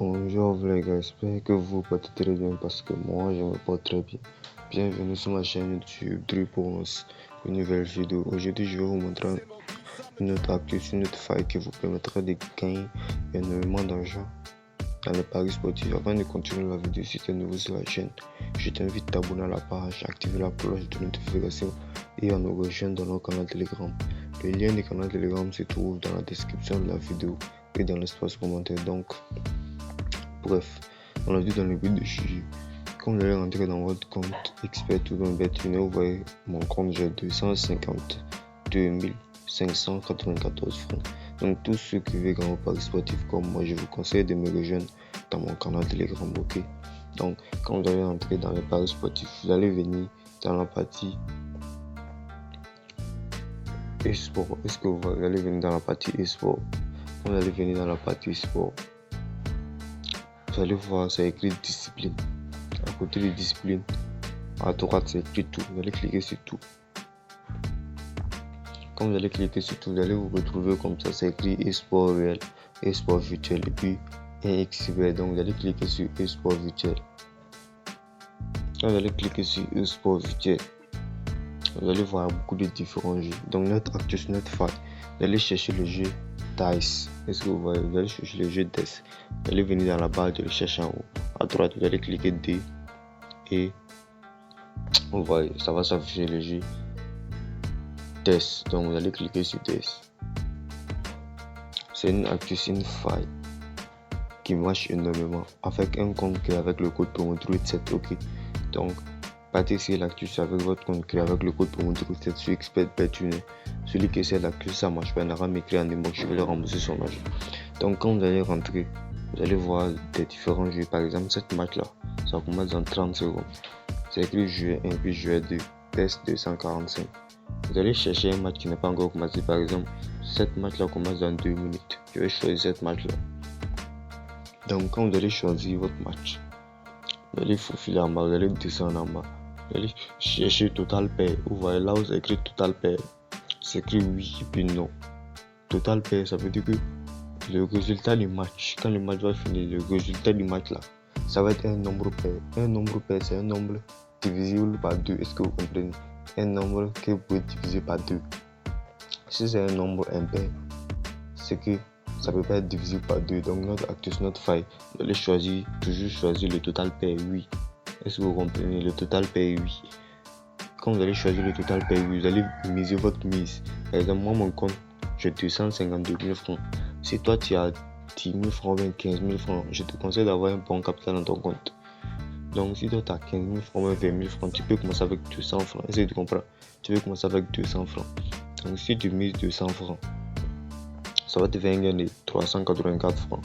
Bonjour les gars, j'espère que vous portez très bien parce que moi je me porte très bien. Bienvenue sur ma chaîne YouTube pour une nouvelle vidéo. Aujourd'hui je vais vous montrer une autre astuce, une autre faille qui vous permettra de gagner énormément d'argent dans les paris sportifs. Avant de continuer la vidéo, si tu es nouveau sur la chaîne, je t'invite à t'abonner à la page, activer la cloche de notification et à nous rejoindre dans notre canal Telegram. Le lien du canal Telegram se trouve dans la description de la vidéo et dans l'espace commentaire. Donc, bref, on l'a dit dans le but de sujet. Quand vous allez rentrer dans votre compte expert ou dans BetWinner, vous voyez mon compte, j'ai 252 594 francs. Donc tous ceux qui veulent gagner au paris sportif comme moi, je vous conseille de me rejoindre dans mon canal Telegram, ok? Donc quand vous allez entrer dans les paris sportifs, vous allez venir dans la partie e-sport. Est-ce que vous allez venir dans la partie e-sport? Quand vous allez venir dans la partie e-sport, vous allez voir, c'est écrit discipline. À côté de discipline, à droite, c'est écrit tout. Vous allez cliquer sur tout. Quand vous allez cliquer sur tout, vous allez vous retrouver comme ça. C'est écrit e-sport réel, e-sport virtuel et puis e-xbet. Donc vous allez cliquer sur e-sport virtuel. Quand vous allez cliquer sur e-sport virtuel, vous allez voir beaucoup de différents jeux. Donc notre astuce, notre faille, vous allez chercher le jeu DICE. Est-ce que vous voyez? Vous allez chercher le jeu DICE. Vous allez venir dans la barre de recherche en haut. À droite, vous allez cliquer D et vous voyez, ça va s'afficher le jeu DICE. Donc vous allez cliquer sur DICE. C'est une astuce, une faille qui marche énormément avec un compte créé avec le code promo TRUIT7, ok? Donc partagez l'astuce avec votre compte créé avec le code promo TRUIT7 sur Expert BetWinner. Celui qui essaie l'astuce, ça marche pas, il n'aura m'écrire en inbox, je vais le rembourser son argent. Donc quand vous allez rentrer, vous allez voir des différents jeux. Par exemple, cette match là, ça commence dans 30 secondes. C'est écrit jouer 1 puis jouer 2, test 245. Vous allez chercher un match qui n'est pas encore commencé. Par exemple, cette match là commence dans 2 minutes. Je vais choisir cette match là. Donc quand vous allez choisir votre match, vous allez faufiler en bas, vous allez descendre en bas. Vous allez chercher total pair. Vous voyez là où c'est écrit total pair, c'est écrit oui et puis non. Total pair, ça veut dire que le résultat du match, quand le match va finir, le résultat du match là, ça va être un nombre pair. Un nombre pair, c'est un nombre divisible par 2. Est-ce que vous comprenez? Un nombre que vous pouvez diviser par 2. Si c'est un nombre impair, c'est que ça peut pas être divisible par 2. Donc notre astuce, notre faille, vous allez toujours choisir le total pair oui. Est-ce que vous comprenez? Le total pair oui. Quand vous allez choisir le total pair oui, vous allez miser votre mise. Par exemple, moi mon compte, j'ai 252 000 francs. Si toi tu as 10 000 francs ou 15 000 francs, je te conseille d'avoir un bon capital dans ton compte. Donc si toi tu as 15 000 francs ou 20 000 francs, tu peux commencer avec 200 francs. Essaye de comprendre. Tu peux commencer avec 200 francs. Donc si tu mises 200 francs, ça va te faire un gain de 384 francs.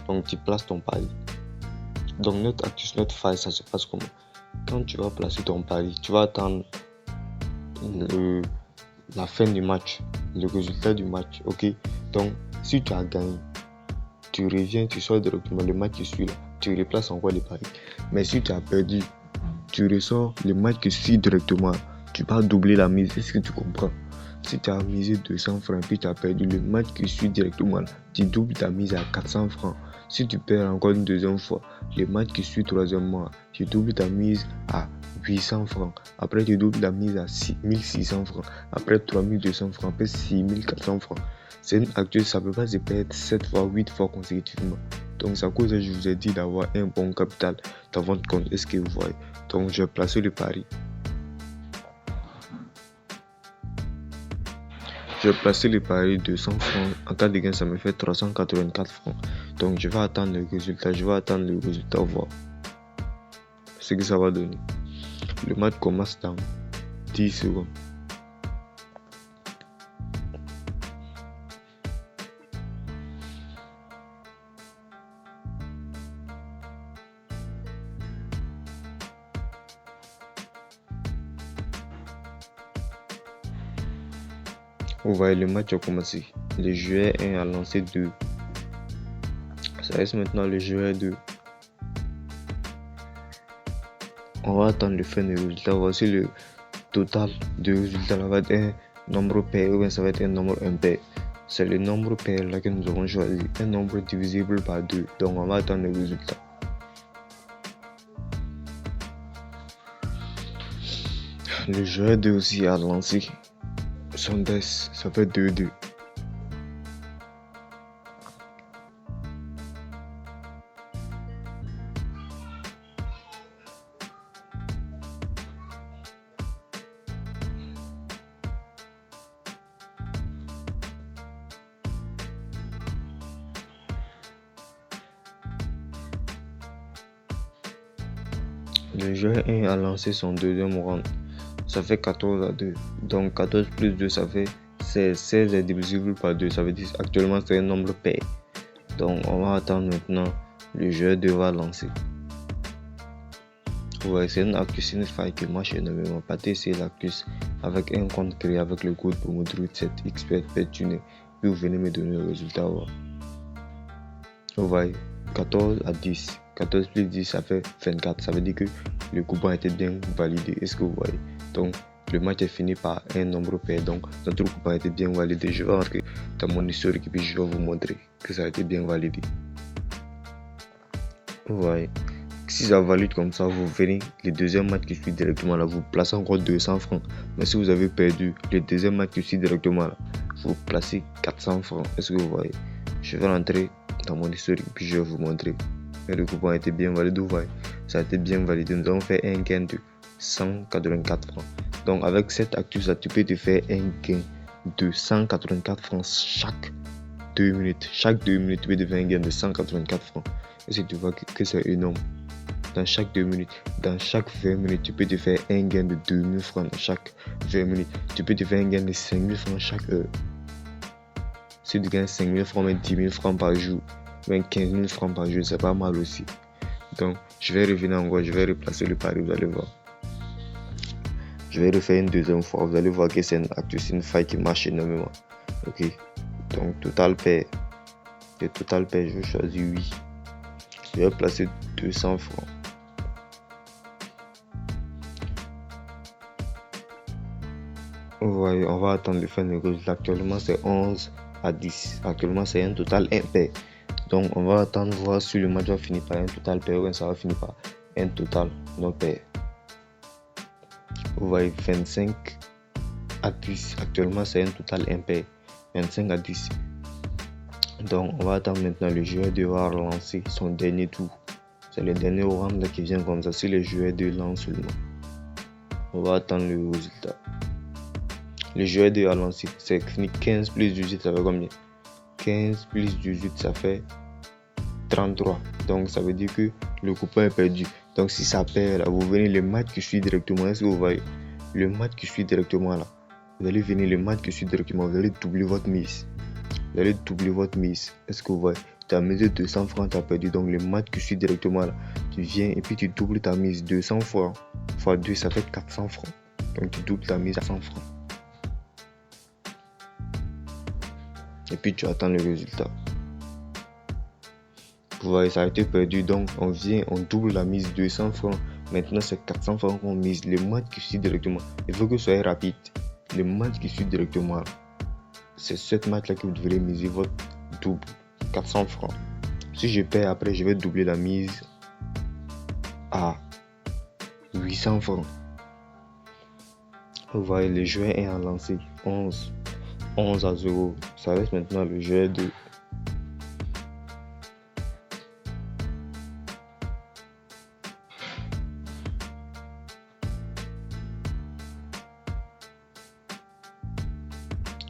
Donc tu places ton pari. Donc notre astuce, notre faille, ça se passe comment? Quand tu vas placer ton pari, tu vas attendre la fin du match, le résultat du match, ok? Donc si tu as gagné, tu reviens, tu sors directement le match qui suit là, tu replaces encore les paris. Mais si tu as perdu, tu ressors le match qui suit directement, tu vas doubler la mise. Est-ce que tu comprends? Si tu as misé 200 francs puis tu as perdu, le match qui suit directement là, tu doubles ta mise à 400 francs. Si tu perds encore une deuxième fois, le match qui suit troisièmement, tu doubles ta mise à 800 francs. Après, tu doubles ta mise à 1600 francs. Après, 3200 francs. Après, 6400 francs. C'est une astuce, ça ne peut pas se perdre 7 fois, 8 fois consécutivement. Donc, c'est à cause que je vous ai dit d'avoir un bon capital dans votre compte. Est-ce que vous voyez? Donc, je vais placer le pari. Je vais placer le pari de 100 francs. En cas de gain, ça me fait 384 francs. Donc, je vais attendre le résultat. Voir ce que ça va donner. Le match commence dans 10 secondes. Vous voyez, le match a commencé. Le joueur 1 a lancé 2. Ça reste maintenant le joueur 2. On va attendre le fin du résultat. Voici le total de résultat. Ça va être un nombre pair ou bien ça va être un nombre impair. c'est le nombre pair là que nous avons choisi, un nombre divisible par 2. Donc on va attendre le résultat. Le joueur 2 aussi a lancé son death, ça fait 2-2. Le joueur 1 a lancé son deuxième round. Ça fait 14-2. Donc 14 plus 2, ça fait 16. 16 est divisible par 2. Ça veut dire actuellement c'est un nombre pair. Donc on va attendre maintenant. Le joueur 2 va lancer. Ouais, c'est une Actus Inify qui marche énormément. Partez c'est l'Actus avec un compte créé avec le code pour montrer 7 expert tuner. Puis vous venez me donner le résultat. Ouais. Vous voyez, 14-10. 14 plus 10, ça fait 24. Ça veut dire que le coupon a été bien validé. Est-ce que vous voyez? Donc, le match est fini par un nombre pair. Donc, notre coupon a été bien validé. Je vais rentrer dans mon historique et puis je vais vous montrer que ça a été bien validé. Vous voyez, si ça valide comme ça, vous venez le deuxième match qui suit directement là, vous placez encore 200 francs. Mais si vous avez perdu le deuxième match qui suit directement là, vous placez 400 francs. Est-ce que vous voyez? Je vais rentrer dans mon historique puis je vais vous montrer. Et le coupon a été bien validé, vous voyez, ça a été bien validé. Nous avons fait un gain de 184 francs. Donc avec cette actus là, tu peux te faire un gain de 184 francs chaque 2 minutes. Chaque 2 minutes, tu peux te faire un gain de 184 francs. Et si tu vois que c'est énorme, dans chaque 2 minutes, dans chaque 20 minutes, tu peux te faire un gain de 2000 francs dans chaque 20 minutes. Tu peux te faire un gain de 5000 francs chaque heure. Si tu gagnes 5000 francs, même 10 000 francs par jour, même 15 000 francs par jour, c'est pas mal aussi. Donc, je vais revenir encore, je vais replacer le pari, vous allez voir. Je vais refaire une deuxième fois, vous allez voir que c'est une Actus Inify qui marche énormément. Ok, donc total pair. Le total pair, je vais choisir 8. Je vais placer 200 francs. Vous voyez, on va attendre le fin de résultat. Actuellement, c'est 11-10. Actuellement, c'est un total impair. Donc, on va attendre voir si le match va finir par un total pair ou ça va finir par un total non pair. Vous voyez, 25-10. Actuellement, c'est un total impair. 25-10. Donc, on va attendre maintenant le joueur 2 va relancer son dernier tour. C'est le dernier round qui vient comme ça. Si le joueur 2 lance seulement, on va attendre le résultat. Le joueur 2 a lancé. C'est fini. 15 plus 18, ça fait combien? 15 plus 18, ça fait 33. Donc, ça veut dire que le coupon est perdu. Donc, si ça perd là, vous venez le match qui suit directement. Est-ce que vous voyez? Le match qui suit directement là. Vous allez venir le match qui suit directement. Vous allez doubler votre mise. Vous allez doubler votre mise. Est-ce que vous voyez? Tu as misé 200 francs, tu as perdu. Donc, le match qui suit directement là, tu viens et puis tu doubles ta mise. 200 francs fois 2, ça fait 400 francs. Donc, tu doubles ta mise à 100 francs. Et puis, tu attends le résultat. Vous voyez, ça a été perdu. Donc, on vient, on double la mise 200 francs. Maintenant, c'est 400 francs qu'on mise. Le match qui suit directement. Il faut que ce soit rapide. Le match qui suit directement, c'est ce match-là que vous devrez miser votre double. 400 francs. Si je perds après, je vais doubler la mise à 800 francs. Vous voyez, le joueur est en lancé 11-0. Ça reste maintenant le joueur 2.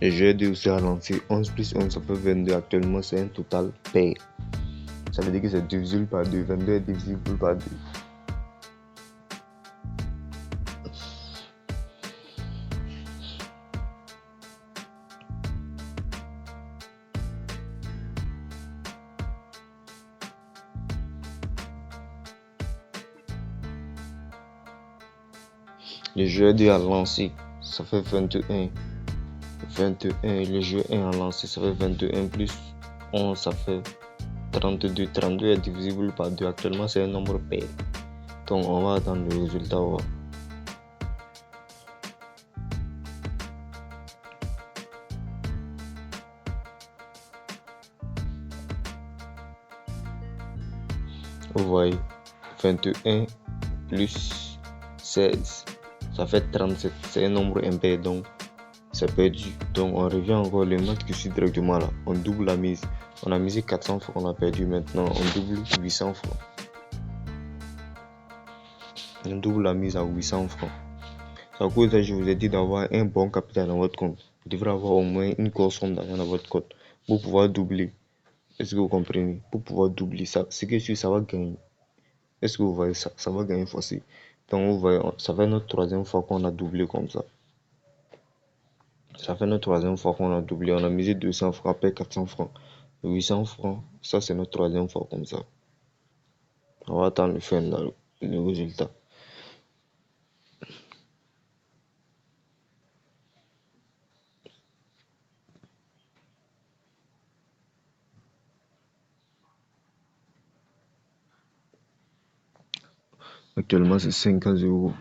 Le joueur 2 aussi a lancé 11 plus 11, ça fait 22. Actuellement, c'est un total pair. Ça veut dire que c'est divisible par 2. 22 est divisible par 2. Le joueur 2 a lancé, ça fait 21. 21, le jeu 1 a lancé, ça fait 21 plus 11, ça fait 32. 32 est divisible par 2. Actuellement, c'est un nombre pair. Donc, on va attendre le résultat. Vous voyez, 21 plus 16, ça fait 37. C'est un nombre impair, donc c'est perdu. Donc on revient encore le match qui suit directement là. On double la mise. On a misé 400 francs, on a perdu. Maintenant on double 800 francs. On double la mise à 800 francs. C'est à cause de ça que je vous ai dit d'avoir un bon capital dans votre compte. Vous devrez avoir au moins une grosse somme d'argent dans votre compte pour pouvoir doubler. Est-ce que vous comprenez? Pour pouvoir doubler ça, c'est que ça va gagner. Est-ce que vous voyez ça? Ça va gagner facile. Donc vous voyez, ça fait notre troisième fois qu'on a doublé comme ça. Ça fait notre troisième fois qu'on a doublé. On a misé 200 francs, après 400 francs, 800 francs. Ça, c'est notre troisième fois comme ça. On va attendre le fin, là, le résultat. Actuellement, c'est 5 à 0.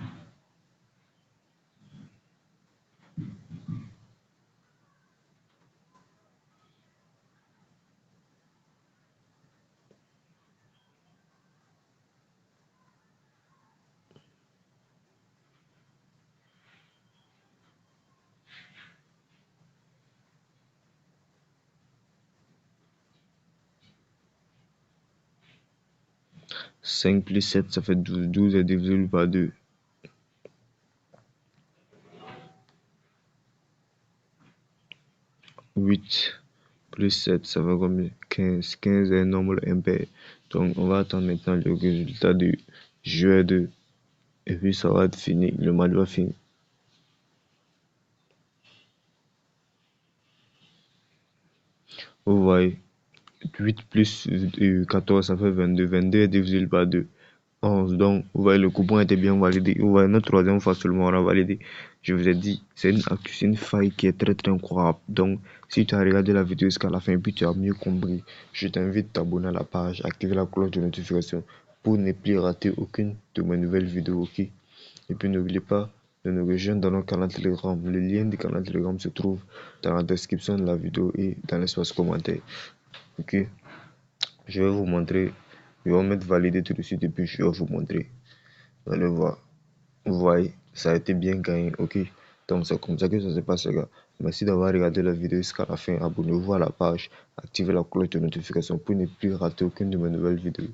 Cinq plus 7, ça fait 12. 12 est divisible par 2. 8 plus 7, ça fait combien? 15. 15 est un nombre impair. Donc, on va attendre maintenant le résultat du jeu 2. Et puis, ça va être fini. Le match va finir. Vous voyez, 8 plus 14, ça fait 22. 22 est divisible par 2. 11. Donc, vous voyez, le coupon était bien validé. Vous voyez, notre troisième fois seulement, on a validé. Je vous ai dit, c'est une faille qui est très très incroyable. Donc, si tu as regardé la vidéo jusqu'à la fin et puis tu as mieux compris, je t'invite à t'abonner à la page, activer la cloche de notification pour ne plus rater aucune de mes nouvelles vidéos, ok? Et puis, n'oubliez pas de nous rejoindre dans notre canal Telegram. Le lien du canal Telegram se trouve dans la description de la vidéo et dans l'espace commentaire. Ok? Je vais vous montrer. Je vais mettre valider tout de suite et puis je vais vous montrer. Vous allez voir. Vous voyez, ça a été bien gagné, ok? Donc c'est comme ça que ça se passe, les gars. Merci d'avoir regardé la vidéo jusqu'à la fin. Abonnez-vous à la page, activez la cloche de notification pour ne plus rater aucune de mes nouvelles vidéos.